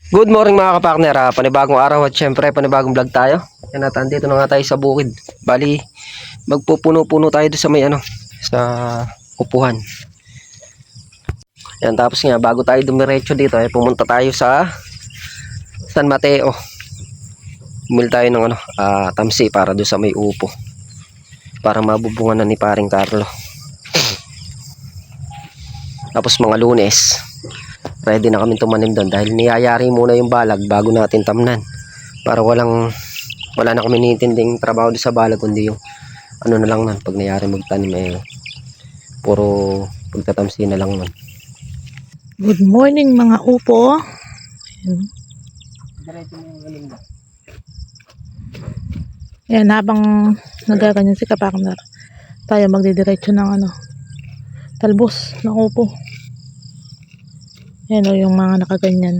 Good morning mga kapartner, panibagong araw at syempre panibagong vlog tayo. Yan at andito na nga tayo sa bukid. Bali, magpupuno-puno tayo doon sa may sa upuhan. Yan, tapos nga bago tayo dumiretso dito ay pumunta tayo sa San Mateo. Bumili tayo ng tamsi para doon sa may upo. Para mabubungan na ni paring Carlo. Tapos mga Lunes, ready na kami tumanim doon dahil niyayari muna yung balag bago natin tamnan para wala na kami nintinding trabaho sa balag, kundi yung na lang nun pag niyari magtanim puro pagtatamsi na lang nun. Good morning mga upo. Yan, habang nagaganyan si kapartner, tayo magdidiretso ng talbos ng upo. Yan o, yung mga nakaganyan.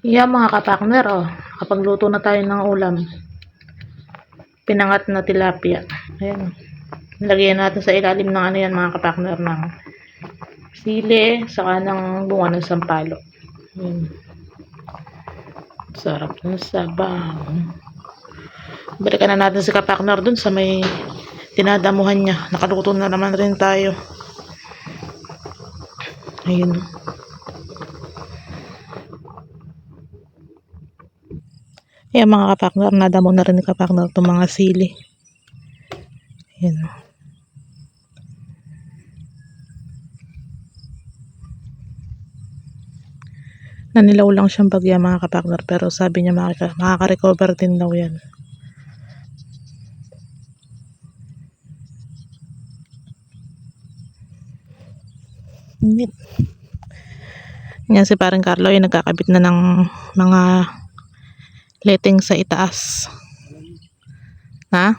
Yan mga kapartner, kapag luto na tayo ng ulam, pinangat na tilapia. Ayan, lagyan natin sa ilalim ng yan mga kapartner, ng sili, saka ng bunga ng sampalo. Ayan. Sarap ng sabaw. Balikan na natin si kapartner dun sa may tinadamuhan niya. Nakaluto na naman rin tayo. Ayun. Ayan mga kapakner, nadamo na rin ni kapakner itong mga sili. Ayan. Nanilaw lang siyang bagya mga kapakner, pero sabi niya makaka-recover din daw yan. Init. Yan si parang Carlo ay nagkakabit na ng mga letting sa itaas. Ha?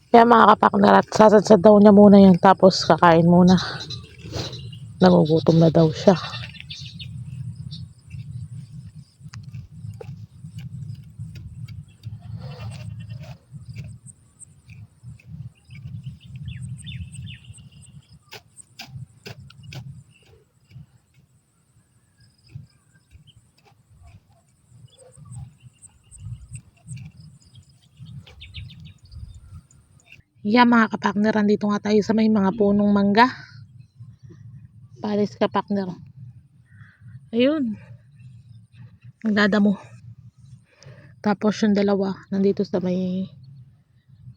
Kaya mga kapakner, at sasadsad daw niya muna yan, tapos kakain muna. Nagugutom na daw siya. Yan mga kapakner, andito nga tayo sa may mga punong mangga. Paris kapakner. Ayun. Nagdadamo. Tapos yung dalawa, nandito sa may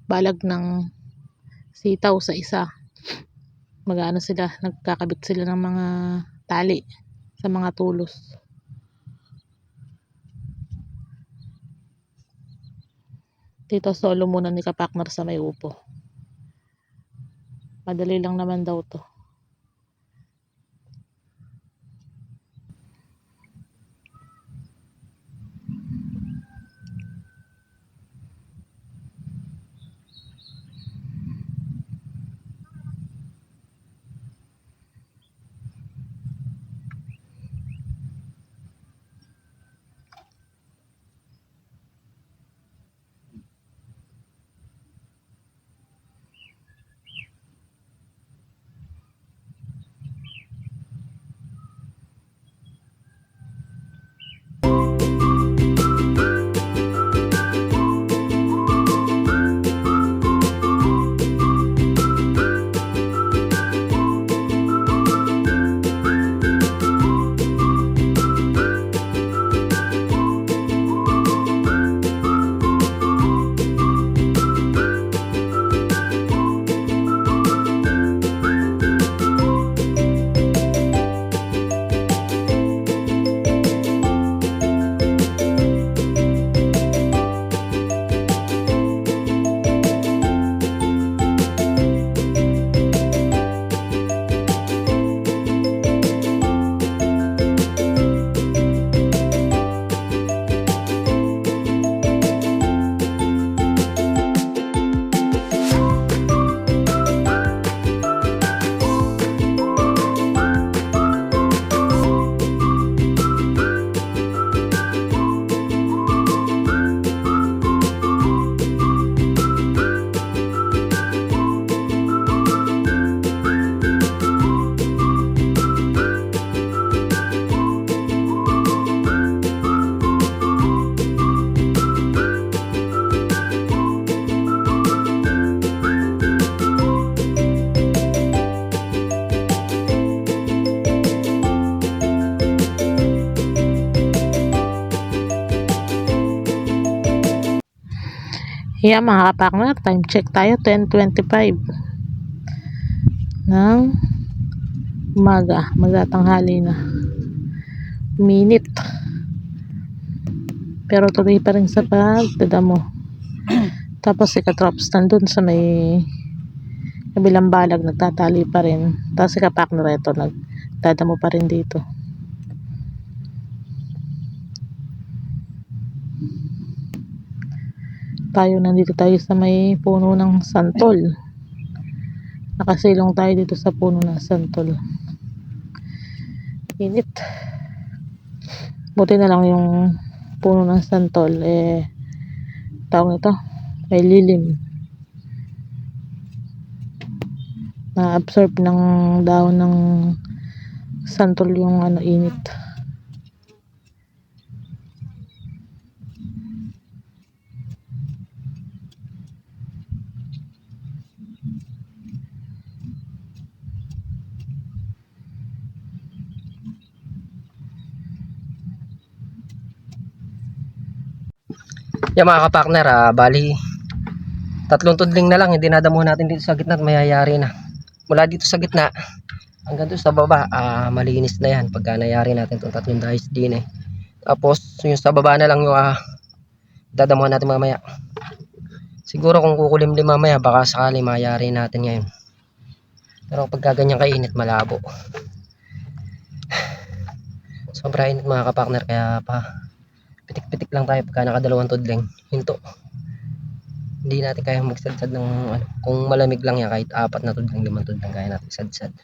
balag ng sitaw sa isa. Mag-ano sila, nagkakabit sila ng mga tali sa mga tulos. Dito solo muna ni kapakner sa may upo. Madali lang naman daw to. Yeah, mga kapakner, time check tayo, 10:25 ng umaga, magtatanghali na. Minute. Pero tuloy pa rin sa pagdadamo. Tapos si Katrops nandun sa may kabilang balag, nagtatali pa rin. Tapos si kapakner ito, nagdadamo pa rin dito. Nandito tayo sa may puno ng santol. Nakasilong tayo dito sa puno ng santol. Init. Buti na lang yung puno ng santol tawag ito, may lilim. Na-absorb ng dahon ng santol yung init. Yan mga kapakner, bali tatlong tudling na lang yung dinadamuhan natin dito sa gitna at mayayari na. Mula dito sa gitna hanggang doon sa baba, malinis na yan pagka nayari natin itong tatlong dahis din Tapos yung sa baba na lang yung dadamuhan natin mamaya. Siguro kung kukulimlim mamaya baka sakali mayari natin ngayon. Pero pagka ganyan kainit, malabo. Sobra init mga kapakner, kaya pitik-pitik lang tayo pagka nakadalawang tudling. Hinto. Hindi natin kaya magsadsad ng kung malamig lang yan, kahit 4 na tudling, 5 tudling kaya natin sadsad.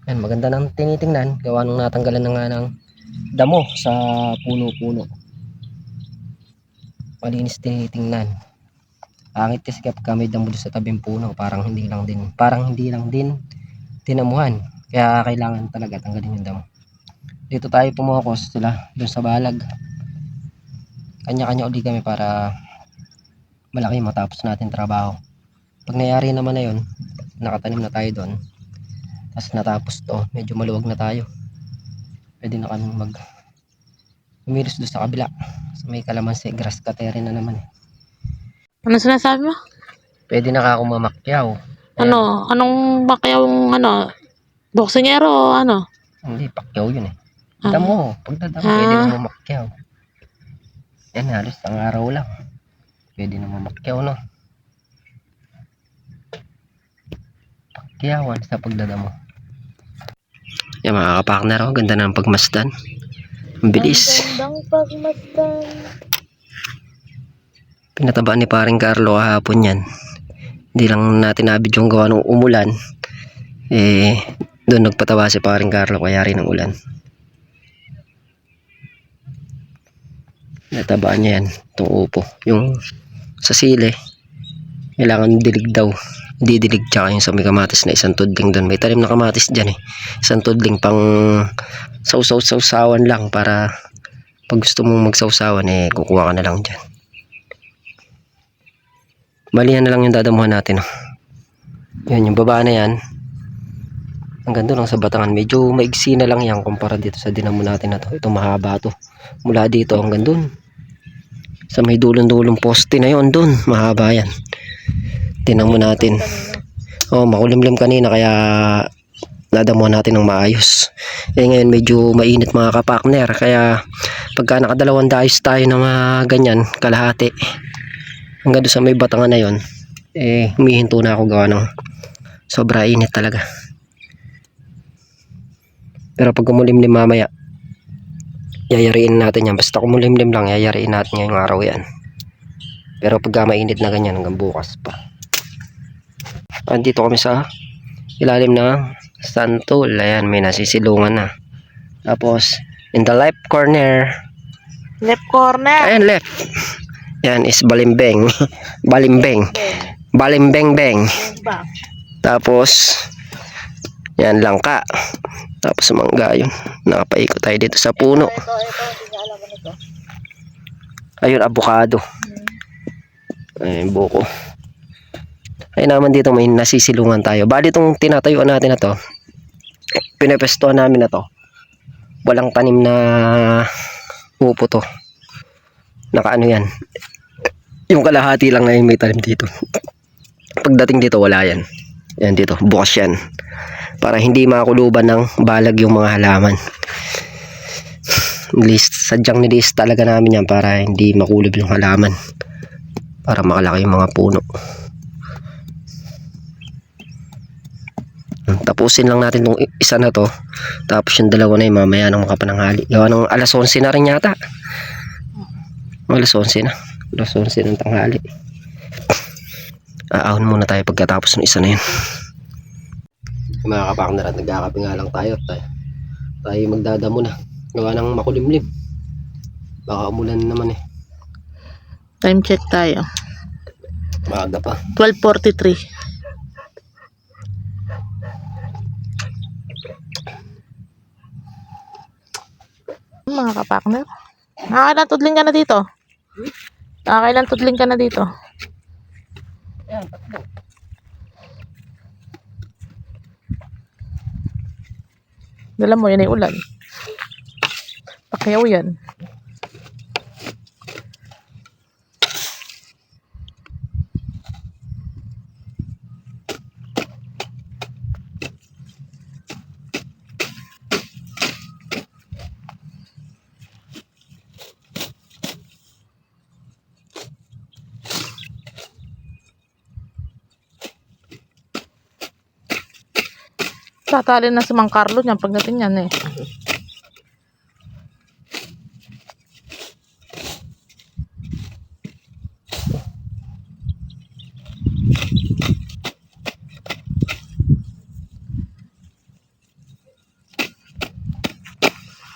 Yan, maganda nang tinitingnan, gawa nung natanggalan na nga ng damo sa puno-puno. Malinis tinitingnan. Angit kasi kapag may damo sa tabing puno, parang hindi lang din tinamuhan. Kaya kailangan talaga tanggalin yung damo. Dito tayo pumokos, sila doon sa balag. Kanya-kanya uli kami para malaki matapos natin trabaho. Pag nangyari naman na yun, nakatanim na tayo doon, tapos natapos to, medyo maluwag na tayo, pwede na kami umiris doon sa kabila, sa may kalamansi, grass cutter na naman. Ano sinasabi mo? Pwede na ako mamakyaw. Anong bakyawang boksingero o ano? Hindi, pakyaw yun Damo, pagdadamo pwede na mamakyaw. Yan, halos ang araw lang pwede na mamakyaw, no? Pakyawan sa pagdadamo. Yan mga kapakner, ganda ng pagmasdan. Ang bilis. Gandang pagmasdan. Pinatabaan ni paring Carlo kahapon yan. Hindi lang natin nabid yung gawa ng umulan. Doon nagpatawa si paring Carlo kaya rin ng ulan. Natabaan niya yan, itong upo. Yung sa sili, kailangan dilig daw. Didilig, tsaka yung sa may kamatis na isang tudling doon. May talim na kamatis dyan Isang tudling pang sausaw-sausawan lang, para pag gusto mong magsausawan kukuha ka na lang dyan. Balihan na lang yung dadamuhan natin Yan, yung baba na yan hanggang doon lang sa batangan. Medyo maigsi na lang yan kumpara dito sa dinamo natin na to. Ito mahaba to. Mula dito hanggang doon sa may dulong-dulong poste na yon, doon mahaba yan. Tinamo natin. Makulimlim kanina kaya nadamuhan natin ng maayos. Ngayon medyo mainit mga kapakner, kaya pagka nakadalawang dahis tayo na ganyan kalahati hanggang doon sa may batangan na yon, humihinto na ako gawa ng sobra init talaga. Pero pag kumulimlim mamaya, yayariin natin yan. Basta kumulimlim lang, yayariin natin ngayong araw yan. Pero pagka mainit na ganyan, hanggang bukas pa. Andito kami sa ilalim ng santol. Ayan, may nasisilungan na. Tapos, in the left corner. Left corner. Ayan, left. Yan is balimbeng. Balimbeng. Balimbeng-beng. Tapos, yan langka. Tapos mangga yun. Nakapaikot tayo dito sa puno. Ayun, avocado. Ayun, buko. Ayun naman dito may nasisilungan tayo. Bali itong tinatayuan natin na to, pinepestuhan namin na to, walang tanim na upo to. Nakaano yan, Yung kalahati lang ngayon may tanim dito. Pagdating dito wala yan. Yan dito, bukas yan. Para hindi makakuluban ng balag yung mga halaman. Sadyang niliis talaga namin yan para hindi makulob yung halaman. Para makalaki yung mga puno. Tapusin lang natin tong isa na to. Tapos yung dalawa na yung mamaya ng makapananghali. Gawa ng alas 11 na rin yata. Alas 11 na. Alas 11 ng tanghali. Aahon muna tayo pagkatapos ng isa na yun. Mga kapakner at nagkakape nga lang tayo. Tayo magdadamo na. Gawa ng makulimlim. Baka umulan naman eh. Time check tayo. Maaga pa. 12:43. Mga kapakner, nakakailan tudling ka na dito? Nakakailan tudling ka na dito? Ayan, tatlo. Dala mo, yan ay ulan. Pakyaw yan. Tatali na si Mang Carlo niyan pagdating niyan eh.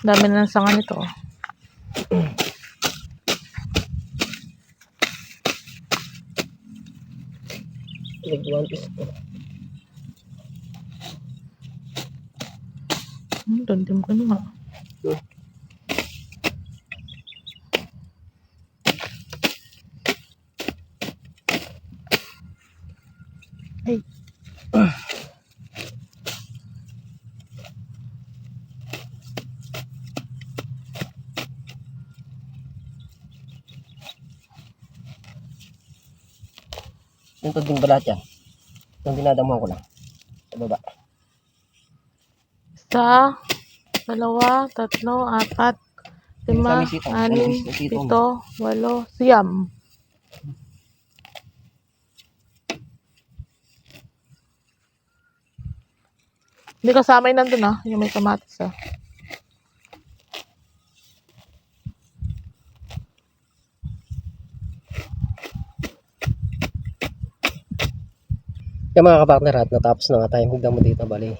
Dami na ng sanga nito. One piece to. Doon din mo nga. Ay. Yung tudling balat yan. Yung dinadamuhan ko lang. Sa baba. 1, 2, 3, 4, 5, 6, 7, 8, 8, 9. Hindi kasama yun nandun yung may kamatis Kaya mga kapakner at natapos na nga tayo hugdang mo dito. Bali,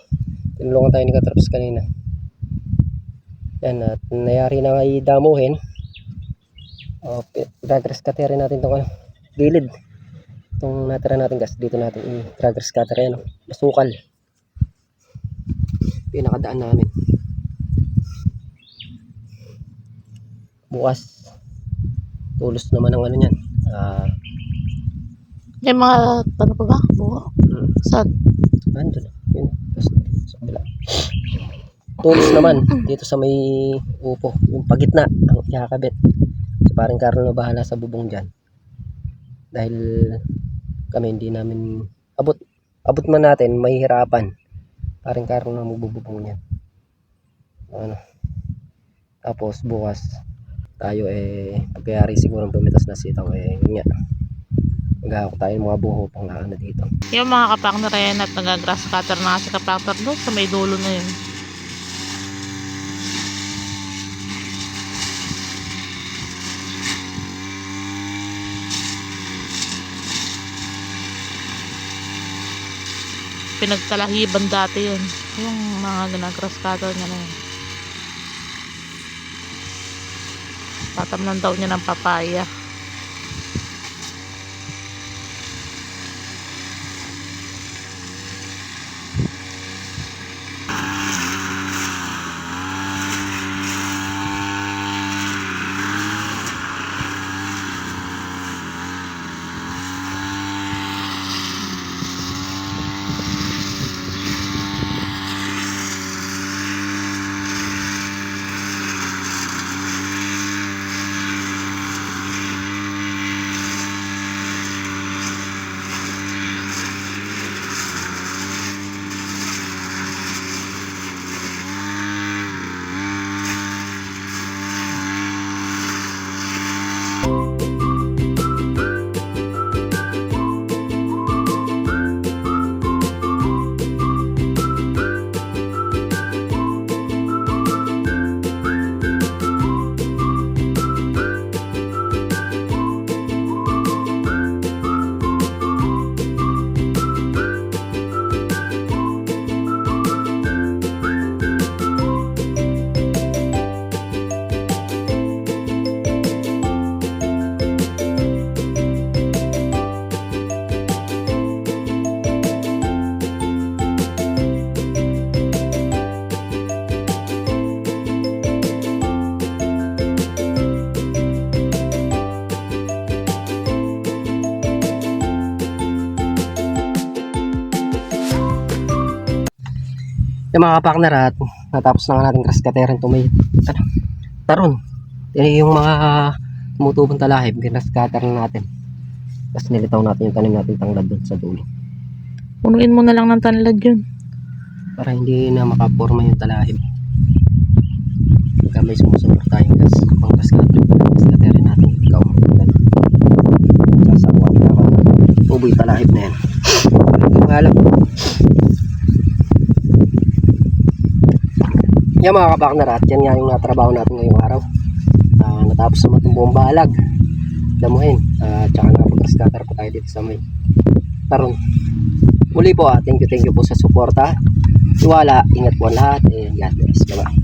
tinulungan tayo ni Katraps kanina. Yan at nayari na nga idamuhin. Dragger scatter natin itong gilid. Itong natira natin gas dito natin i-dragger scatter yan. Masukal. Pinakadaan namin. Bukas. Tulos naman ang ano yan. Yung mga, ano pa ba? Buo. Saan? Andun. Yun. Tapos sa kabila. Tulos naman. Dito sa may upo. Yung pagitna. Ang ikakabit. So parang Carlo na bahala sa bubong dyan. Dahil kami hindi namin abot man natin. Mahihirapan. Parang Carlo na magbububong yan. Ano. Tapos bukas tayo pagkayari siguro bumitas na sitaw yun nga. Maghahakot tayo mga buho pang na dito. Yung mga kapakner at nag-grass cutter na si kapakner doon sa may dulo na yun. Pinagkalahiban dati yun. Yung mga nag-grass cutter niya na yun. Tatamnan daw niya ng papaya. Yung mga kapakner at natapos na nga natin grass cutter ito may taron. Yan yung mga tumutubong talahib, grass cutter na natin. Tapos nilitaw natin yung tanim natin tanglad doon sa dulo. Punuin mo na lang ng tanlad yun. Para hindi na makaporma yung talahib. Pagka may sumusunod tayong gas, pang grass cutter natin ikaw. Sasawa para tubo yung talahib na yan. Ito nga lang. Yan mga kapakner at yan nga yung natrabaho natin ngayong araw. Natapos naman itong buong balag. Damuhin. Tsaka nakapag-grass cutter po tayo dito sa may taron. Muli po thank you po sa suporta. Tiwala, ingat po lahat. God bless. Bye-bye.